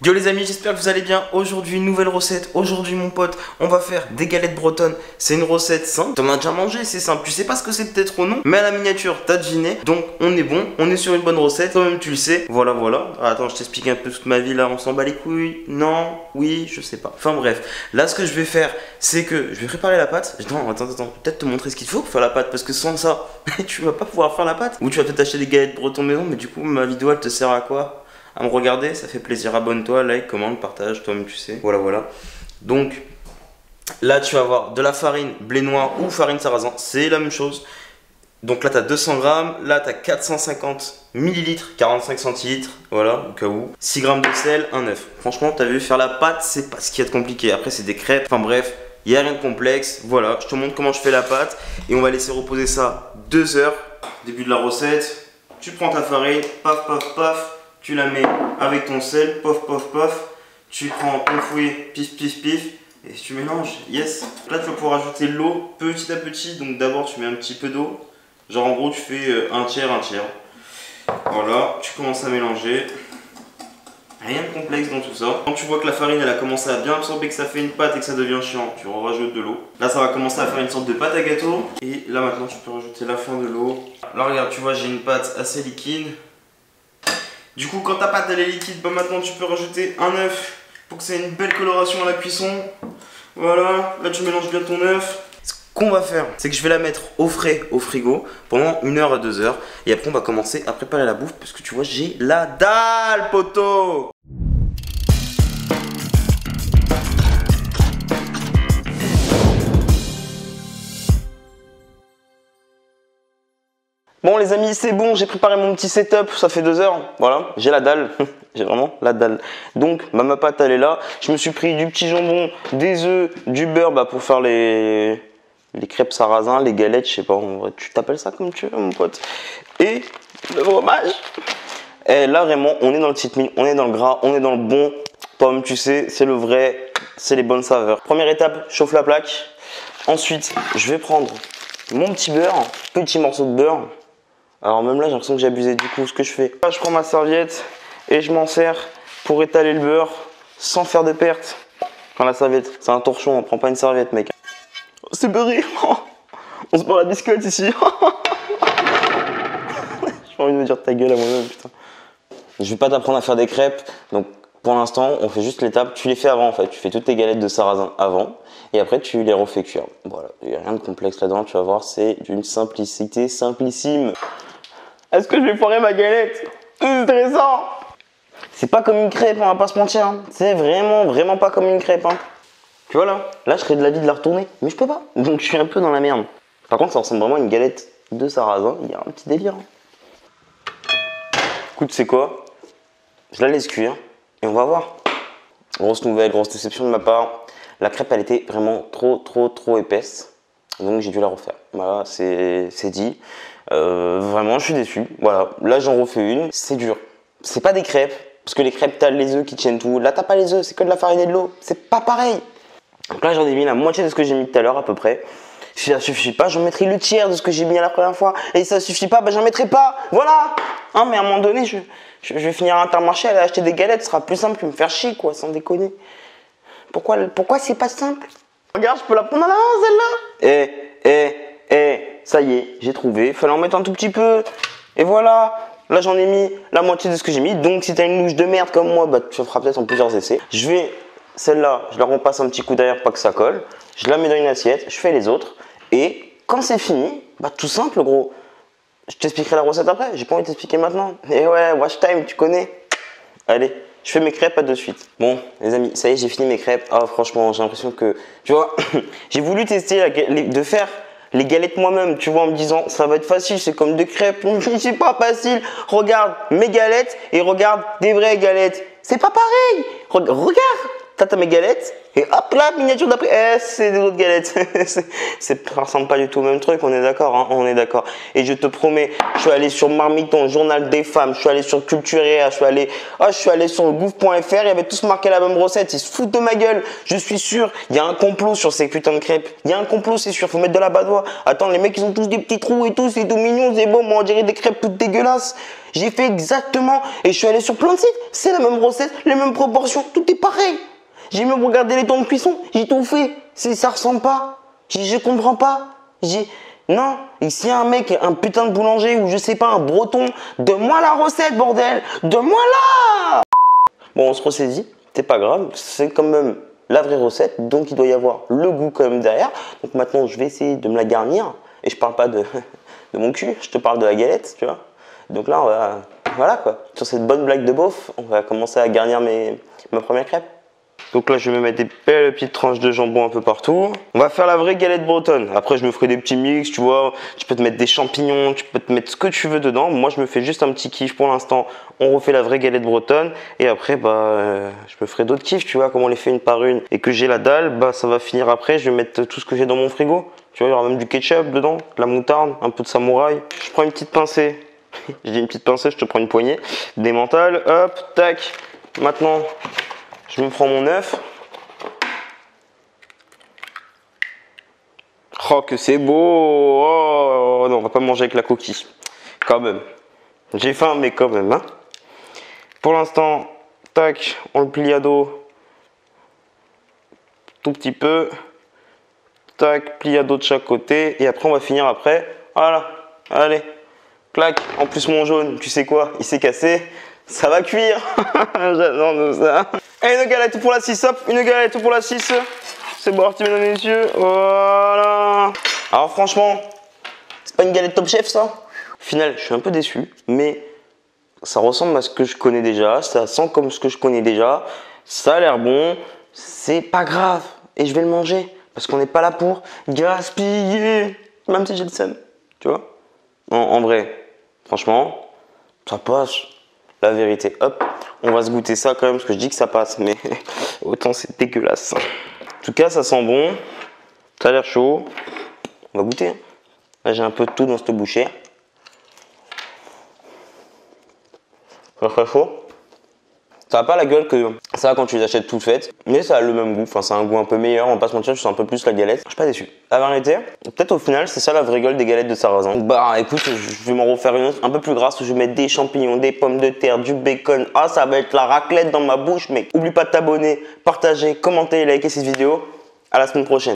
Yo les amis, j'espère que vous allez bien. Aujourd'hui, une nouvelle recette. Aujourd'hui, mon pote, on va faire des galettes bretonnes. C'est une recette simple. T'en as déjà mangé, c'est simple. Tu sais pas ce que c'est peut-être au nom, mais à la miniature, t'as deviné. Donc, on est bon. On est sur une bonne recette. Toi-même, tu le sais. Voilà, voilà. Ah, attends, je t'explique un peu toute ma vie là. On s'en bat les couilles. Non, oui, je sais pas. Enfin, bref. Là, ce que je vais faire, c'est que je vais préparer la pâte. Attends. Peut-être te montrer ce qu'il faut pour faire la pâte. Parce que sans ça, tu vas pas pouvoir faire la pâte. Ou tu vas peut-être acheter des galettes bretonnes maison. Mais du coup, ma vidéo, elle te sert à quoi? À me regarder, ça fait plaisir. Abonne-toi, like, commente, partage, toi-même tu sais. Voilà, voilà. Donc, là tu vas avoir de la farine blé noir ou farine sarrasin, c'est la même chose. Donc là tu as 200 grammes, là tu as 450 millilitres, 45 centilitres, voilà, au cas où. 6 grammes de sel, un œuf. Franchement, tu as vu, faire la pâte, c'est pas ce qu'il y a de compliqué. Après, c'est des crêpes, enfin bref, il n'y a rien de complexe. Voilà, je te montre comment je fais la pâte et on va laisser reposer ça 2 heures. Début de la recette, tu prends ta farine, paf, paf, paf. Tu la mets avec ton sel, pof, pof, pof. Tu prends ton fouet, pif, pif, pif. Et tu mélanges, yes. Là, tu vas pouvoir ajouter l'eau petit à petit. Donc d'abord, tu mets un petit peu d'eau. Genre en gros, tu fais un tiers, un tiers. Voilà, tu commences à mélanger. Rien de complexe dans tout ça. Quand tu vois que la farine, elle a commencé à bien absorber, que ça fait une pâte et que ça devient chiant, tu rajoutes de l'eau. Là, ça va commencer à faire une sorte de pâte à gâteau. Et là, maintenant, tu peux rajouter la fin de l'eau. Là, regarde, tu vois, j'ai une pâte assez liquide. Du coup, quand ta pâte elle est liquide, bah maintenant tu peux rajouter un œuf pour que ça ait une belle coloration à la cuisson. Voilà, là tu mélanges bien ton œuf. Ce qu'on va faire, c'est que je vais la mettre au frais, au frigo, pendant 1 heure à 2 heures. Et après, on va commencer à préparer la bouffe parce que tu vois, j'ai la dalle, poteau! Bon les amis, c'est bon, j'ai préparé mon petit setup, ça fait 2 heures, voilà, j'ai la dalle, j'ai vraiment la dalle. Donc ma pâte elle est là, je me suis pris du petit jambon, des œufs, du beurre pour faire les crêpes sarrasin, les galettes, je sais pas, en vrai, tu t'appelles ça comme tu veux mon pote. Et le fromage. Et là vraiment, on est dans le cheat meal, on est dans le gras, on est dans le bon, pomme, tu sais, c'est le vrai, c'est les bonnes saveurs. Première étape, chauffe la plaque. Ensuite, je vais prendre mon petit beurre, petit morceau de beurre. Alors même là j'ai l'impression que j'ai abusé. Du coup ce que je fais, je prends ma serviette et je m'en sers pour étaler le beurre sans faire de perte. Quand la serviette, c'est un torchon, on prend pas une serviette mec. Oh, c'est beurré. On se prend la biscotte ici. J'ai envie de me dire ta gueule à moi-même putain. Je vais pas t'apprendre à faire des crêpes. Donc pour l'instant on fait juste l'étape, tu les fais avant en fait. Tu fais toutes tes galettes de sarrasin avant. Et après tu les refais cuire. Voilà, il n'y a rien de complexe là-dedans, tu vas voir, c'est d'une simplicité simplissime. Est-ce que je vais foirer ma galette? C'est stressant. C'est pas comme une crêpe, on va pas se mentir. Hein. C'est vraiment pas comme une crêpe. Hein. Tu vois là je serais de l'avis de la retourner, mais je peux pas. Donc je suis un peu dans la merde. Par contre, ça ressemble vraiment à une galette de sarrasin. Il y a un petit délire. Hein. Écoute, c'est quoi? Je la laisse cuire et on va voir. Grosse nouvelle, grosse déception de ma part. La crêpe, elle était vraiment trop épaisse. Donc j'ai dû la refaire. Voilà, c'est dit. Vraiment je suis déçu. Voilà, là j'en refais une. C'est dur. C'est pas des crêpes. Parce que les crêpes t'as les œufs qui tiennent tout. Là t'as pas les œufs, c'est que de la farine et de l'eau. C'est pas pareil. Donc là j'en ai mis la moitié de ce que j'ai mis tout à l'heure à peu près. Si ça suffit pas, j'en mettrai le tiers de ce que j'ai mis à la première fois. Et si ça suffit pas, j'en mettrai pas. Voilà. Hein, mais à un moment donné, je vais finir à Intermarché, aller acheter des galettes. Ce sera plus simple que me faire chier quoi, sans déconner. Pourquoi c'est pas simple? Regarde, je peux la prendre à la main celle-là. Ça y est, j'ai trouvé. Fallait en mettre un tout petit peu. Et voilà. Là, j'en ai mis la moitié de ce que j'ai mis. Donc, si t'as une louche de merde comme moi, tu feras peut-être en plusieurs essais. Celle-là, je la repasse un petit coup derrière pour pas que ça colle. Je la mets dans une assiette. Je fais les autres. Et quand c'est fini, tout simple, gros. Je t'expliquerai la recette après. J'ai pas envie de t'expliquer maintenant. Et ouais, watch time, tu connais. Allez. Je fais mes crêpes de suite. Bon, les amis, ça y est, j'ai fini mes crêpes. Ah, franchement, j'ai l'impression que, tu vois, j'ai voulu tester de faire les galettes moi-même, tu vois, en me disant, ça va être facile, c'est comme des crêpes. C'est pas facile. Regarde mes galettes et regarde des vraies galettes. C'est pas pareil. Regarde, t'as mes galettes Et hop là, miniature d'après. C'est des autres galettes. Ça ressemble pas du tout au même truc, on est d'accord, hein, on est d'accord. Et je te promets, je suis allé sur Marmiton, Journal des femmes, je suis allé sur Culturea, je suis allé sur gouv.fr, il y avait tous marqué la même recette, ils se foutent de ma gueule. Je suis sûr, il y a un complot sur ces putains de crêpes. Il y a un complot, c'est sûr, faut mettre de la badoie. Attends, les mecs, ils ont tous des petits trous et tout, c'est tout mignon, c'est bon, moi on dirait des crêpes toutes dégueulasses. J'ai fait exactement, et je suis allé sur plein de sites, c'est la même recette, les mêmes proportions, tout est pareil. J'ai même regardé les temps de cuisson, j'ai tout fait. Ça ressemble pas. Je comprends pas. Non, ici un mec, un putain de boulanger ou je sais pas, un breton, donne-moi la recette, bordel. Donne-moi la. Bon, on se ressaisit, c'est pas grave, c'est quand même la vraie recette, donc il doit y avoir le goût quand même derrière. Donc maintenant, je vais essayer de me la garnir. Et je parle pas de mon cul, je te parle de la galette, tu vois. Donc là, voilà quoi. Sur cette bonne blague de beauf, on va commencer à garnir ma première crêpe. Donc là, je vais me mettre des belles petites tranches de jambon un peu partout. On va faire la vraie galette bretonne. Après, je me ferai des petits mix, tu vois. Tu peux te mettre des champignons, tu peux te mettre ce que tu veux dedans. Moi, je me fais juste un petit kiff pour l'instant. On refait la vraie galette bretonne. Et après, je me ferai d'autres kiffs, tu vois, comme on les fait une par une. Et que j'ai la dalle, ça va finir après. Je vais mettre tout ce que j'ai dans mon frigo. Tu vois, il y aura même du ketchup dedans, de la moutarde, un peu de samouraï. Je prends une petite pincée. Je dis une petite pincée, je te prends une poignée. Des mentales, hop, tac. Maintenant, je me prends mon œuf. Oh, que c'est beau! Oh, non, on va pas manger avec la coquille. Quand même. J'ai faim, mais quand même. Hein. Pour l'instant, tac, on le plie à dos. Tout petit peu. Tac, plie à dos de chaque côté. Et après, on va finir après. Voilà. Allez. Clac. En plus, mon jaune, tu sais quoi? Il s'est cassé. Ça va cuire. J'adore ça. Et une galette pour la 6, hop, une galette pour la 6. C'est bon, tu mesdames et messieurs. Voilà. Alors franchement, c'est pas une galette Top Chef ça? Au final, je suis un peu déçu, mais ça ressemble à ce que je connais déjà. Ça sent comme ce que je connais déjà. Ça a l'air bon. C'est pas grave. Et je vais le manger. Parce qu'on n'est pas là pour gaspiller. Même si j'ai le seum. Tu vois? En vrai, franchement, ça passe. La vérité, hop, on va se goûter ça quand même parce que je dis que ça passe, mais autant c'est dégueulasse. En tout cas, ça sent bon, ça a l'air chaud. On va goûter. Là, j'ai un peu de tout dans cette bouchée. Ça très chaud. Ça n'a pas la gueule que ça quand tu les achètes toutes faites, mais ça a le même goût. Enfin, c'est un goût un peu meilleur, on va pas se mentir, je sens un peu plus la galette. Je suis pas déçu. La vérité, peut-être au final, c'est ça la vraie gueule des galettes de sarrasin. Bah écoute, je vais m'en refaire une autre un peu plus grasse où je vais mettre des champignons, des pommes de terre, du bacon. Ah, ça va être la raclette dans ma bouche, mec. Oublie pas de t'abonner, partager, commenter et liker cette vidéo. À la semaine prochaine.